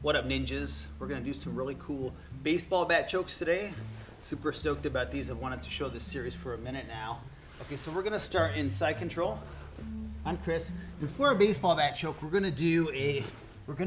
What up, ninjas? We're gonna do some really cool baseball bat chokes today. Super stoked about these. I've wanted to show this series for a minute now. Okay, so we're gonna start in side control. I'm Chris. And for a baseball bat choke, we're gonna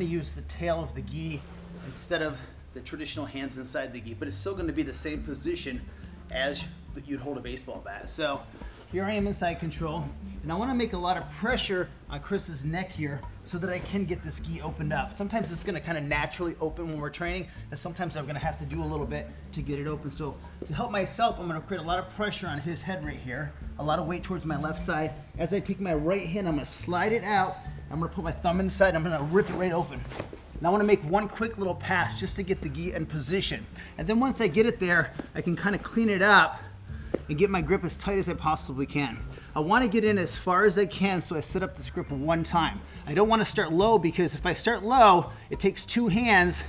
use the tail of the gi instead of the traditional hands inside the gi, but it's still gonna be the same position as you'd hold a baseball bat. So here I am in side control, and I want to make a lot of pressure on Chris's neck here so that I can get this gi opened up. Sometimes it's going to kind of naturally open when we're training, and sometimes I'm going to have to do a little bit to get it open. So to help myself, I'm going to create a lot of pressure on his head right here, a lot of weight towards my left side. As I take my right hand, I'm going to slide it out. I'm going to put my thumb inside. I'm going to rip it right open. Now I want to make one quick little pass just to get the gi in position. And then once I get it there, I can kind of clean it up and get my grip as tight as I possibly can. I want to get in as far as I can, so I set up this grip one time. I don't want to start low, because if I start low, it takes two hands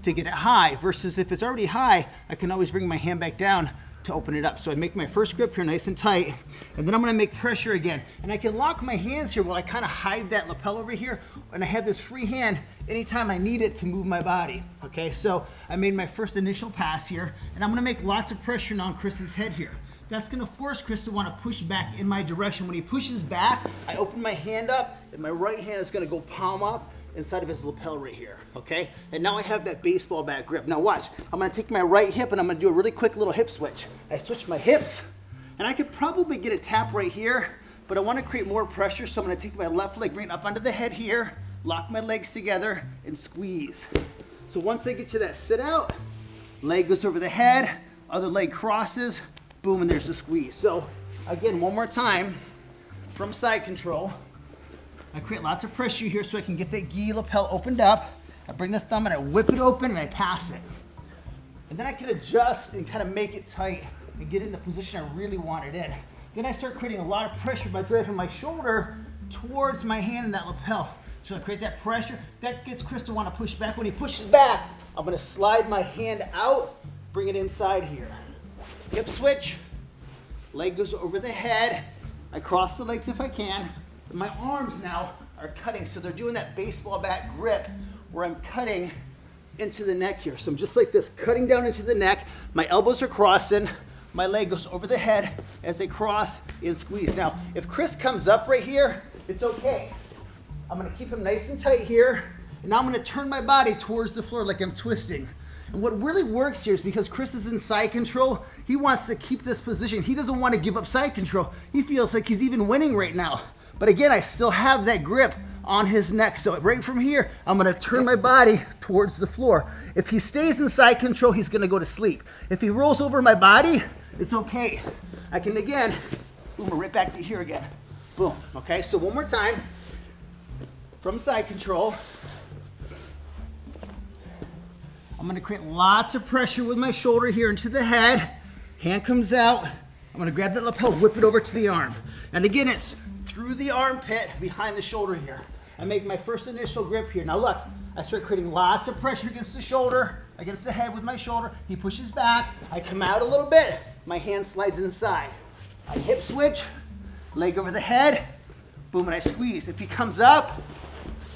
to get it high, versus if it's already high, I can always bring my hand back down to open it up. So I make my first grip here nice and tight, and then I'm going to make pressure again. And I can lock my hands here while I kind of hide that lapel over here, and I have this free hand anytime I need it to move my body. Okay, so I made my first initial pass here, and I'm going to make lots of pressure now on Chris's head here. That's going to force Chris to want to push back in my direction. When he pushes back, I open my hand up, and my right hand is going to go palm up inside of his lapel right here, okay? And now I have that baseball bat grip. Now watch, I'm going to take my right hip, and I'm going to do a really quick little hip switch. I switch my hips, and I could probably get a tap right here, but I want to create more pressure, so I'm going to take my left leg, bring it up onto the head here, lock my legs together, and squeeze. So once I get to that sit out, leg goes over the head, other leg crosses, boom, and there's the squeeze. So again, one more time, from side control, I create lots of pressure here so I can get that gi lapel opened up. I bring the thumb and I whip it open and I pass it. And then I can adjust and kind of make it tight and get in the position I really want it in. Then I start creating a lot of pressure by driving my shoulder towards my hand in that lapel. So I create that pressure. That gets Chris to want to push back. When he pushes back, I'm going to slide my hand out, bring it inside here. Hip switch, leg goes over the head. I cross the legs if I can. And my arms now are cutting, so they're doing that baseball bat grip where I'm cutting into the neck here. So I'm just like this, cutting down into the neck. My elbows are crossing. My leg goes over the head as they cross and squeeze. Now, if Chris comes up right here, it's okay. I'm going to keep him nice and tight here. And now I'm going to turn my body towards the floor like I'm twisting. And what really works here is because Chris is in side control, he wants to keep this position. He doesn't want to give up side control. He feels like he's even winning right now. But again, I still have that grip on his neck. So right from here, I'm going to turn my body towards the floor. If he stays in side control, he's going to go to sleep. If he rolls over my body, it's okay. I can again, boom, right back to here again. Boom, okay? So one more time, from side control. I'm going to create lots of pressure with my shoulder here into the head. Hand comes out. I'm going to grab that lapel, whip it over to the arm. And again, it's through the armpit, behind the shoulder here. I make my first initial grip here. Now look, I start creating lots of pressure against the shoulder, against the head with my shoulder. He pushes back. I come out a little bit. My hand slides inside. I hip switch, leg over the head, boom, and I squeeze. If he comes up,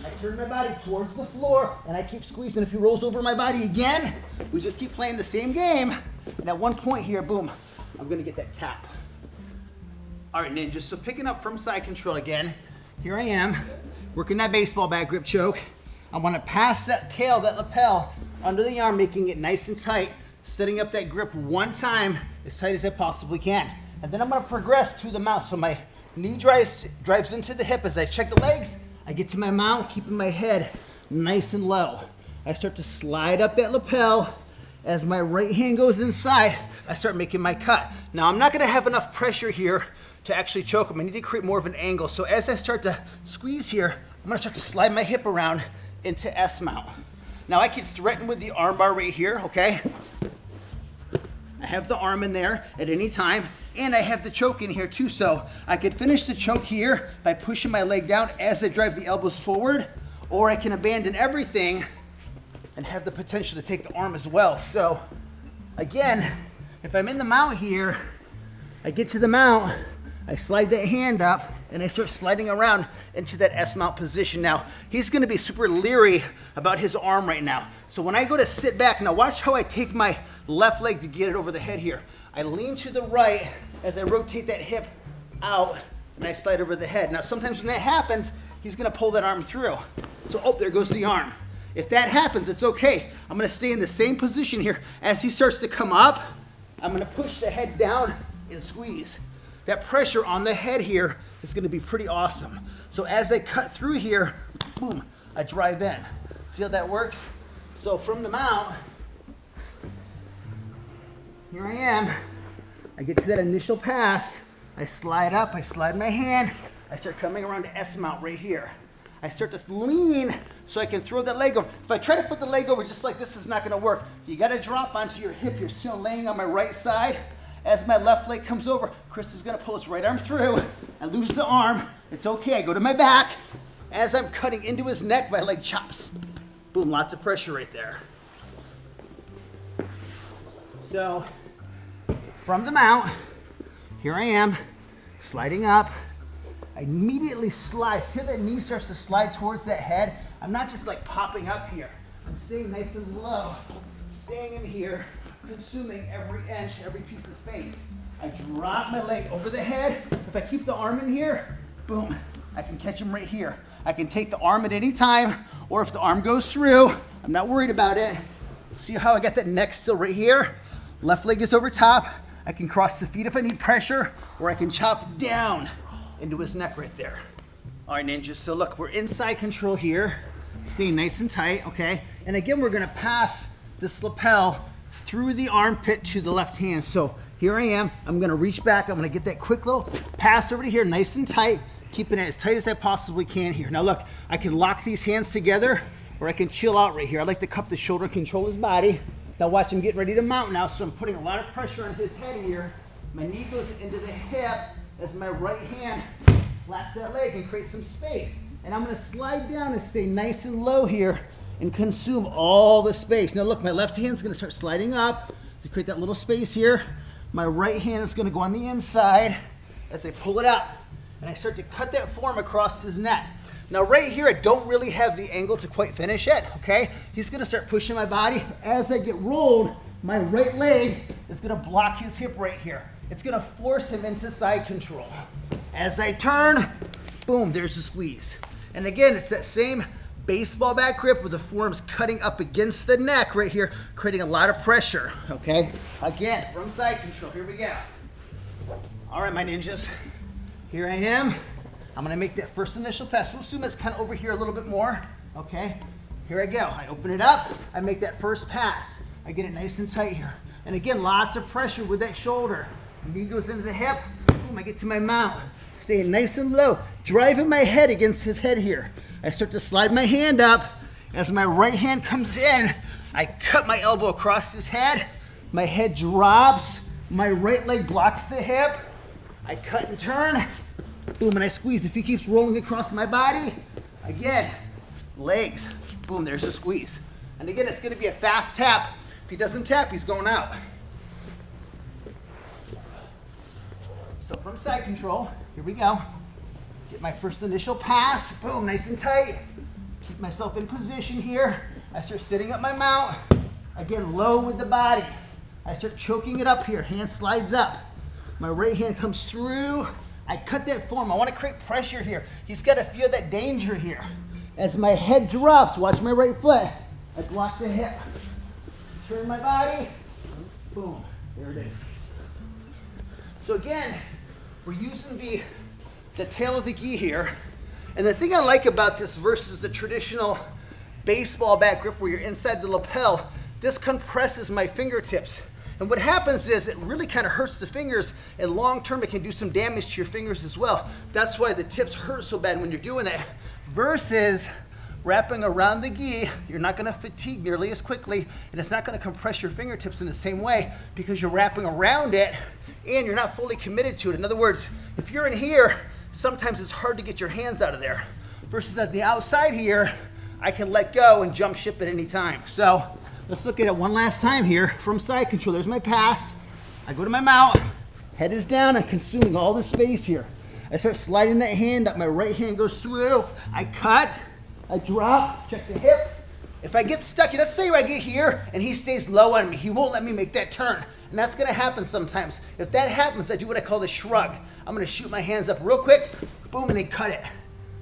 I turn my body towards the floor and I keep squeezing. If he rolls over my body again, we just keep playing the same game. And at one point here, boom, I'm gonna get that tap. All right, ninjas, so picking up from side control again, here I am, working that baseball bat grip choke. I wanna pass that tail, that lapel, under the arm, making it nice and tight, setting up that grip one time, as tight as I possibly can. And then I'm gonna progress to the mount. So my knee drives into the hip as I check the legs. I get to my mount, keeping my head nice and low. I start to slide up that lapel. As my right hand goes inside, I start making my cut. Now, I'm not gonna have enough pressure here to actually choke him. I need to create more of an angle. So as I start to squeeze here, I'm gonna start to slide my hip around into S mount. Now, I can threaten with the arm bar right here, okay? I have the arm in there at any time. And I have the choke in here too, so I could finish the choke here by pushing my leg down as I drive the elbows forward, or I can abandon everything and have the potential to take the arm as well. So again, if I'm in the mount here, I get to the mount, I slide that hand up, and I start sliding around into that S-mount position. Now, he's gonna be super leery about his arm right now. So when I go to sit back, now watch how I take my left leg to get it over the head here. I lean to the right as I rotate that hip out, and I slide over the head. Now, sometimes when that happens, he's gonna pull that arm through. So, oh, there goes the arm. If that happens, it's okay. I'm gonna stay in the same position here. As he starts to come up, I'm gonna push the head down and squeeze. That pressure on the head here is gonna be pretty awesome. So as I cut through here, boom, I drive in. See how that works? So from the mount, here I am. I get to that initial pass. I slide up, I slide my hand. I start coming around to S-mount right here. I start to lean so I can throw that leg over. If I try to put the leg over just like this, it's not gonna work. You gotta drop onto your hip. You're still laying on my right side. As my left leg comes over, Chris is gonna pull his right arm through. I lose the arm. It's okay, I go to my back. As I'm cutting into his neck, my leg chops. Boom, lots of pressure right there. So, from the mount, here I am, sliding up. I immediately slide. See how that knee starts to slide towards that head? I'm not just like popping up here. I'm staying nice and low, staying in here, consuming every inch, every piece of space. I drop my leg over the head. If I keep the arm in here, boom, I can catch him right here. I can take the arm at any time, or if the arm goes through, I'm not worried about it. See how I got that neck still right here? Left leg is over top. I can cross the feet if I need pressure, or I can chop down into his neck right there. All right, ninjas, so look, we're inside control here. Staying nice and tight, okay? And again, we're gonna pass this lapel through the armpit to the left hand. So here I am, I'm gonna reach back, I'm gonna get that quick little pass over to here, nice and tight, keeping it as tight as I possibly can here. Now look, I can lock these hands together, or I can chill out right here. I like to cup the shoulder, control his body. Now watch, I'm getting ready to mount now, so I'm putting a lot of pressure on his head here. My knee goes into the hip as my right hand slaps that leg and creates some space. And I'm gonna slide down and stay nice and low here and consume all the space. Now look, my left hand's gonna start sliding up to create that little space here. My right hand is gonna go on the inside as I pull it up. And I start to cut that form across his neck. Now right here, I don't really have the angle to quite finish it, okay? He's gonna start pushing my body. As I get rolled, my right leg is gonna block his hip right here. It's gonna force him into side control. As I turn, boom, there's the squeeze. And again, it's that same baseball bat grip where the forearm's cutting up against the neck right here, creating a lot of pressure, okay? Again, from side control, here we go. All right, my ninjas, here I am. I'm gonna make that first initial pass. We'll assume it's kind of over here a little bit more, okay? Here I go, I open it up, I make that first pass. I get it nice and tight here. And again, lots of pressure with that shoulder. Knee goes into the hip, boom, I get to my mount. Staying nice and low, driving my head against his head here. I start to slide my hand up. As my right hand comes in, I cut my elbow across his head. My head drops, my right leg blocks the hip. I cut and turn, boom, and I squeeze. If he keeps rolling across my body, again, legs, boom, there's a squeeze. And again, it's gonna be a fast tap. If he doesn't tap, he's going out. So from side control, here we go. Get my first initial pass, boom, nice and tight. Keep myself in position here. I start sitting up my mount. Again, low with the body. I start choking it up here, hand slides up. My right hand comes through. I cut that form, I wanna create pressure here. He's gotta feel that danger here. As my head drops, watch my right foot. I block the hip. Turn my body, boom, there it is. So again, we're using the tail of the gi here. And the thing I like about this versus the traditional baseball bat grip where you're inside the lapel, this compresses my fingertips. And what happens is it really kind of hurts the fingers, and long term it can do some damage to your fingers as well. That's why the tips hurt so bad when you're doing that. Versus wrapping around the gi, you're not gonna fatigue nearly as quickly, and it's not gonna compress your fingertips in the same way because you're wrapping around it and you're not fully committed to it. In other words, if you're in here, sometimes it's hard to get your hands out of there. Versus at the outside here, I can let go and jump ship at any time. So let's look at it one last time here from side control. There's my pass. I go to my mount, head is down, I'm consuming all the space here. I start sliding that hand up, my right hand goes through, I cut, I drop, check the hip. If I get stuck, let's say I get here and he stays low on me, he won't let me make that turn. And that's gonna happen sometimes. If that happens, I do what I call the shrug. I'm gonna shoot my hands up real quick, boom, and then cut it.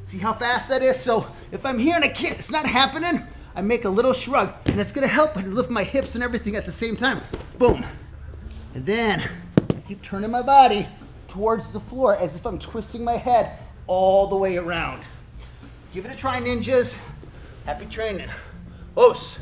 See how fast that is? So if I'm here and I can't, it's not happening, I make a little shrug, and it's gonna help me lift my hips and everything at the same time. Boom. And then I keep turning my body towards the floor as if I'm twisting my head all the way around. Give it a try, ninjas. Happy training. Os.